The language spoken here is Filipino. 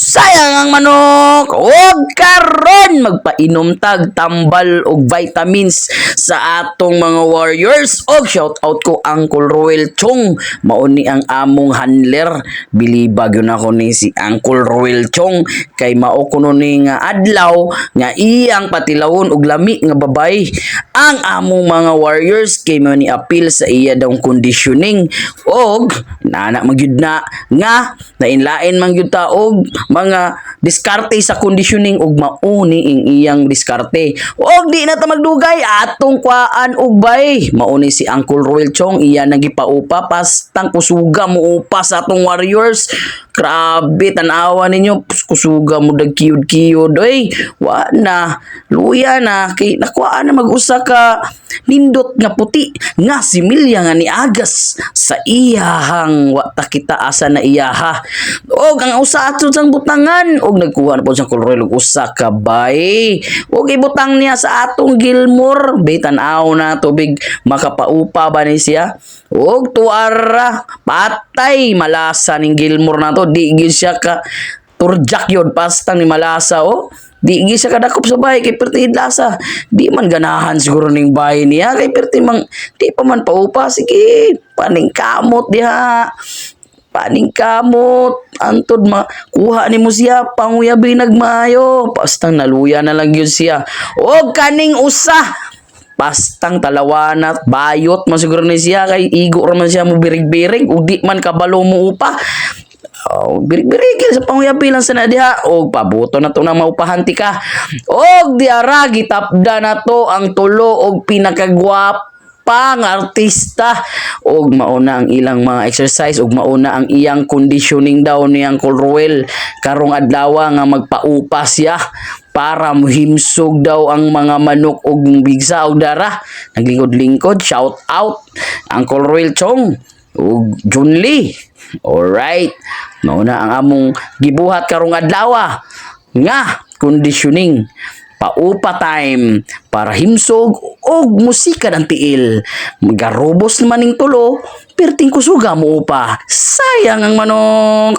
Sayang ang manok. Og karon magpainom tag tambal og vitamins sa atong mga warriors. Og shout out ko Uncle Roel Chong. Mao ni ang among handler. Bilibag yun ako ni si Uncle Roel Chong kay mao kuno ni nga adlaw nga iyang patilawon og lami nga babay ang among mga warriors kay mao ni appeal sa iya daw conditioning og nana magyud na nga nainlain man gyud ta og mga diskarte sa conditioning ug mauni ing iyang diskarte. Og di na ta magdugay atong kuan og bay. Mauni si Uncle Roel Chong iya nagipaupa pastang kusuga mo upa sa atong warriors. Grabe tan-awa ninyo kusuga mo dag kiyod-kiyod oy. Wa na luya na kay nakuha na mag-usa ka nindot nga puti nga similya nga niagas sa iyahang wa ta kita asa na iyaha. Og ang usa ato sang butangan og nagkuha na po sa Colorel og usa ka bay. Og ibutang niya sa atong Gilmore bitan-aw na tubig makapaupa ba ni siya. Og tuara patay malasa ning Gilmore na to di gyud siya ka turjak yun pastang ni malasa o. Di gi siya kadakop sa bahay kay perti lasa. Di man ganahan siguro ning bahay niya kay perti mang di pa man paupa sige paning kamot diha. Paning kamot antod makuha ni mo siya panguyabi nagmayo pastang naluya na lang yun siya. Og kaning usa pastang talawanat bayot man siguro ni siya kay igo ra man siya mo birig-birig ug di man kabalo mo upa. Oh, birig-birigil sa panguyabi lang sa nadiha og pabuto na to na maupahanti ka. Og diara gitapda na to ang tulo og pinakagwapa nga artista og mauna ang ilang mga exercise og mauna ang iyang conditioning daw ni Uncle Roel karong adlaw nga magpaupa siya para muhimsog daw ang mga manok og bigsa og dara. Naglingkod-lingkod, shout out Uncle Roel Chong ug Jun Lee. Alright, mauna ang among gibuhat karong adlaw nga conditioning paupa time para himsog og musika ng tiil. Garubos naman ning tulo, perting kusuga mo upa. Sayang ang manok.